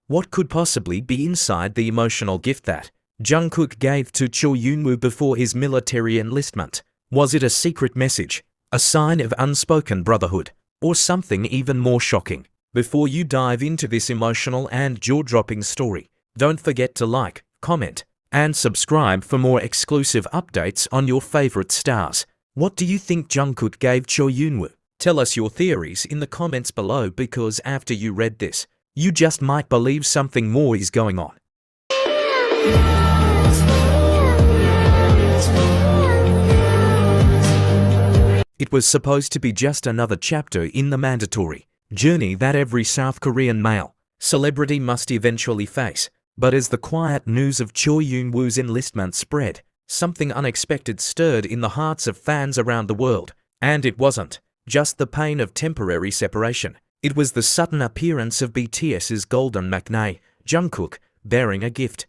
What could possibly be inside the emotional gift that Jungkook gave to Eunwoo before his military enlistment? Was it a secret message, a sign of unspoken brotherhood, or something even more shocking? Before you dive into this emotional and jaw-dropping story, don't forget to like, comment, and subscribe for more exclusive updates on your favorite stars. What do you think Jungkook gave Eunwoo? Tell us your theories in the comments below, because after you read this, you just might believe something more is going on. It was supposed to be just another chapter in the mandatory journey that every South Korean male celebrity must eventually face. But as the quiet news of Eunwoo's enlistment spread, something unexpected stirred in the hearts of fans around the world. And it wasn't just the pain of temporary separation. It was the sudden appearance of BTS's golden maknae, Jungkook, bearing a gift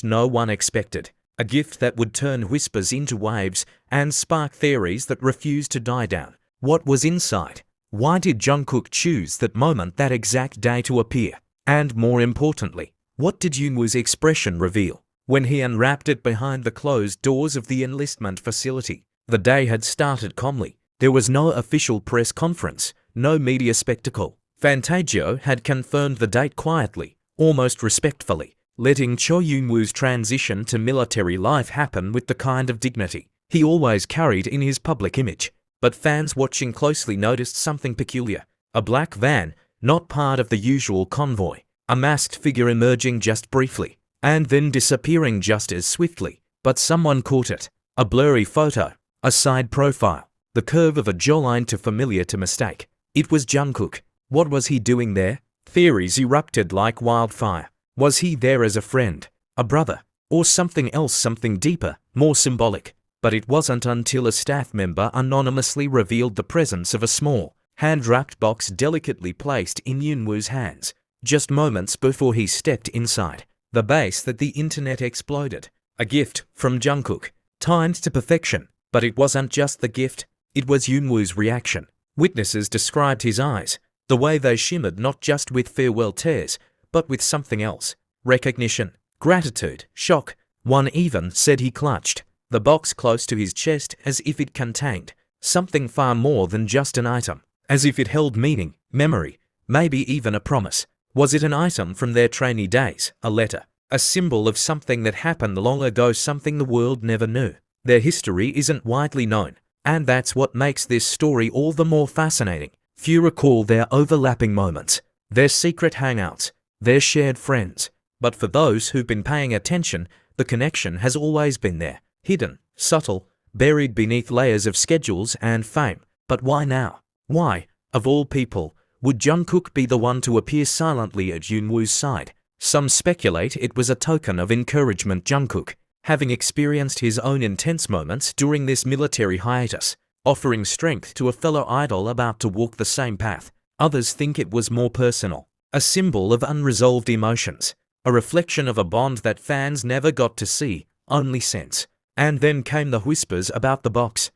no one expected. A gift that would turn whispers into waves and spark theories that refused to die down. What was inside? Why did Jungkook choose that moment, that exact day to appear? And more importantly, what did Eunwoo's expression reveal when he unwrapped it behind the closed doors of the enlistment facility? The day had started calmly. There was no official press conference, no media spectacle. Fantagio had confirmed the date quietly, almost respectfully, letting Eunwoo's transition to military life happen with the kind of dignity he always carried in his public image. But fans watching closely noticed something peculiar. A black van, not part of the usual convoy. A masked figure emerging just briefly, and then disappearing just as swiftly. But someone caught it. A blurry photo, a side profile, the curve of a jawline too familiar to mistake. It was Jungkook. What was he doing there? Theories erupted like wildfire. Was he there as a friend, a brother, or something else, something deeper, more symbolic? But it wasn't until a staff member anonymously revealed the presence of a small, hand-wrapped box delicately placed in Eunwoo's hands, just moments before he stepped inside the base, that the internet exploded. A gift from Jungkook, timed to perfection. But it wasn't just the gift, it was Eunwoo's reaction. Witnesses described his eyes, the way they shimmered not just with farewell tears, but with something else. Recognition, gratitude, shock. One even said he clutched the box close to his chest as if it contained something far more than just an item, as if it held meaning, memory, maybe even a promise. Was it an item from their trainee days, a letter, a symbol of something that happened long ago, something the world never knew? Their history isn't widely known, and that's what makes this story all the more fascinating. Few recall their overlapping moments, their secret hangouts, their shared friends. But for those who've been paying attention, the connection has always been there. Hidden, subtle, buried beneath layers of schedules and fame. But why now? Why, of all people, would Jungkook be the one to appear silently at Eunwoo's side? Some speculate it was a token of encouragement. Jungkook, having experienced his own intense moments during this military hiatus, offering strength to a fellow idol about to walk the same path. Others think it was more personal, a symbol of unresolved emotions, a reflection of a bond that fans never got to see, only sense. And then came the whispers about the box.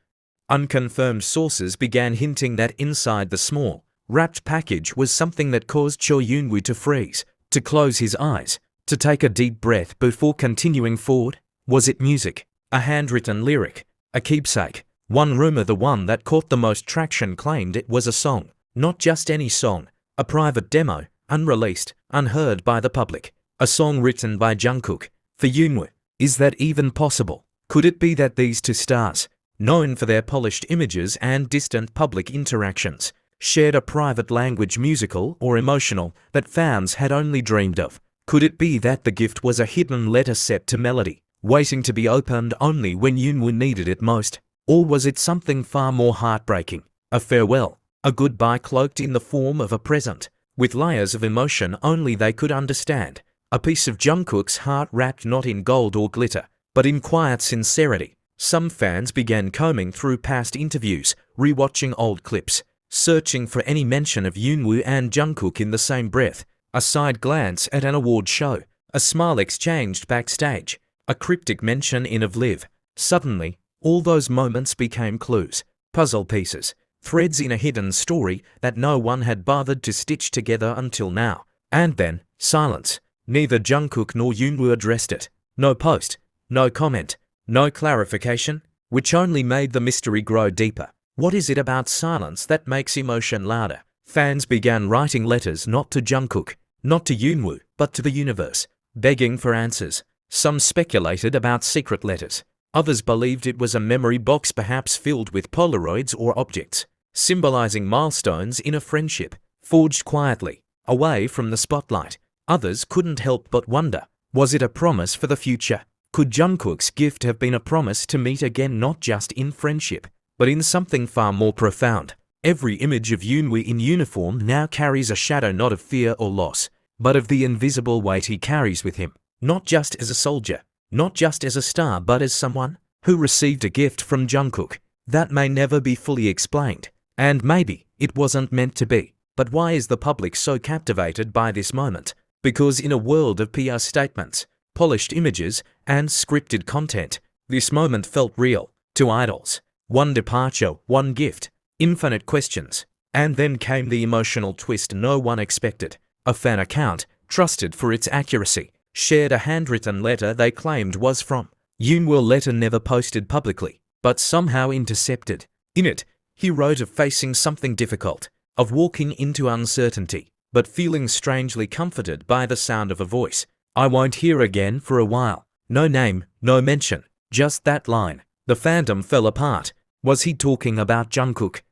Unconfirmed sources began hinting that inside the small, wrapped package was something that caused Eunwoo to freeze, to close his eyes, to take a deep breath before continuing forward. Was it music? A handwritten lyric? A keepsake? One rumor, the one that caught the most traction, claimed it was a song. Not just any song, a private demo, unreleased, unheard by the public. A song written by Jungkook for Eunwoo. Is that even possible? Could it be that these two stars, known for their polished images and distant public interactions, shared a private language, musical or emotional, that fans had only dreamed of? Could it be that the gift was a hidden letter set to melody, waiting to be opened only when Eunwoo needed it most? Or was it something far more heartbreaking, a farewell, a goodbye cloaked in the form of a present, with layers of emotion only they could understand? A piece of Jungkook's heart wrapped not in gold or glitter, but in quiet sincerity. Some fans began combing through past interviews, rewatching old clips, searching for any mention of Eunwoo and Jungkook in the same breath. A side glance at an award show, a smile exchanged backstage, a cryptic mention in of Live. Suddenly, all those moments became clues, puzzle pieces, threads in a hidden story that no one had bothered to stitch together until now. And then, Silence. Neither Jungkook nor Eunwoo addressed it. No post, no comment, no clarification, which only made the mystery grow deeper. What is it about silence that makes emotion louder? Fans began writing letters not to Jungkook, not to Eunwoo, but to the universe, begging for answers. Some speculated about secret letters. Others believed it was a memory box, perhaps filled with Polaroids or objects, symbolizing milestones in a friendship, forged quietly, away from the spotlight. Others couldn't help but wonder, was it a promise for the future? Could Jungkook's gift have been a promise to meet again, not just in friendship, but in something far more profound? Every image of Eunwoo in uniform now carries a shadow, not of fear or loss, but of the invisible weight he carries with him, not just as a soldier, not just as a star, but as someone who received a gift from Jungkook that may never be fully explained. And maybe it wasn't meant to be. But why is the public so captivated by this moment? Because in a world of PR statements, polished images, and scripted content, this moment felt real to idols. One departure, one gift, infinite questions. And then came the emotional twist no one expected. A fan account, trusted for its accuracy, shared a handwritten letter they claimed was from Eunwoo. A letter never posted publicly, but somehow intercepted. In it, he wrote of facing something difficult, of walking into uncertainty, but feeling strangely comforted by the sound of a voice. I won't hear again for a while. No name, no mention, just that line. The fandom fell apart. Was he talking about Jungkook?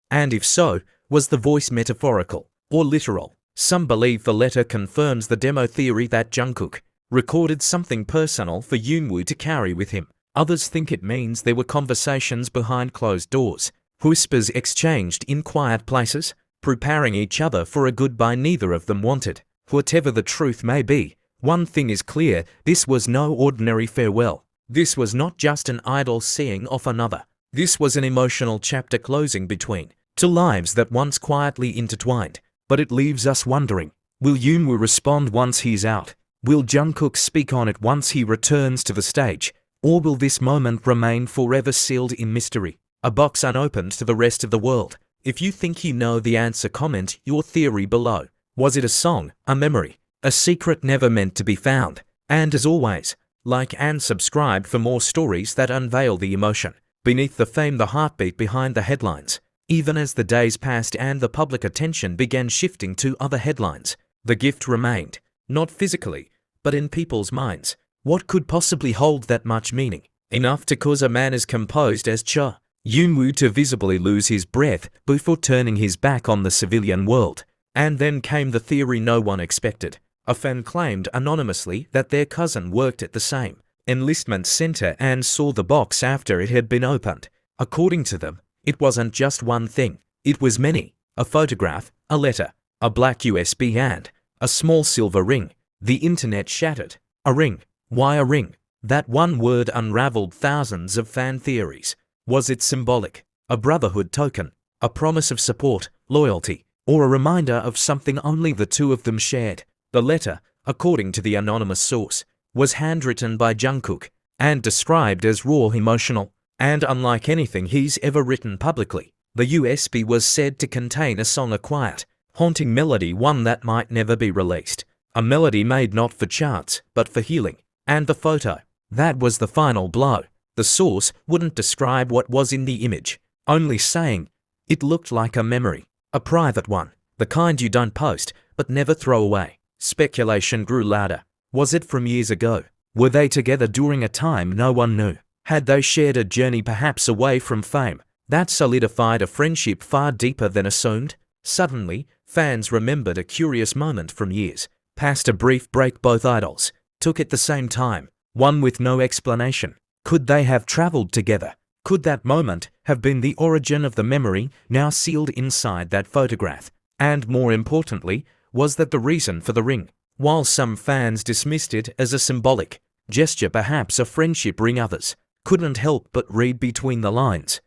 And if so, was the voice metaphorical or literal? Some believe the letter confirms the demo theory that Jungkook recorded something personal for Eunwoo to carry with him. Others think it means there were conversations behind closed doors, whispers exchanged in quiet places, preparing each other for a goodbye neither of them wanted. Whatever the truth may be, one thing is clear: this was no ordinary farewell. This was not just an idol seeing off another. This was an emotional chapter closing between two lives that once quietly intertwined. But it leaves us wondering, will Eunwoo respond once he's out? Will Jungkook speak on it once he returns to the stage? Or will this moment remain forever sealed in mystery, a box unopened to the rest of the world? If you think you know the answer, comment your theory below. Was it a song, a memory, a secret never meant to be found? And as always, like and subscribe for more stories that unveil the emotion beneath the fame, the heartbeat behind the headlines. Even as the days passed and the public attention began shifting to other headlines, the gift remained, not physically, but in people's minds. What could possibly hold that much meaning? Enough to cause a man as composed as Eunwoo to visibly lose his breath before turning his back on the civilian world. And then came the theory no one expected. A fan claimed anonymously that their cousin worked at the same enlistment center and saw the box after it had been opened. According to them, it wasn't just one thing, it was many. A photograph, a letter, a black USB, and a small silver ring. The internet shattered. A ring. Why a ring? That one word unraveled thousands of fan theories. Was it symbolic? A brotherhood token? A promise of support, loyalty, or a reminder of something only the two of them shared? The letter, according to the anonymous source, was handwritten by Jungkook and described as raw, emotional, and unlike anything he's ever written publicly. The USB was said to contain a song, a quiet, haunting melody, one that might never be released. A melody made not for charts, but for healing. And the photo, that was the final blow. The source wouldn't describe what was in the image, only saying it looked like a memory, a private one, the kind you don't post, but never throw away. Speculation grew louder. Was it from years ago? Were they together during a time no one knew? Had they shared a journey, perhaps away from fame, that solidified a friendship far deeper than assumed? Suddenly, fans remembered a curious moment from years past, a brief break both idols took at the same time, one with no explanation. Could they have traveled together? Could that moment have been the origin of the memory now sealed inside that photograph? And more importantly, was that the reason for the ring? While some fans dismissed it as a symbolic gesture, perhaps a friendship ring, others couldn't help but read between the lines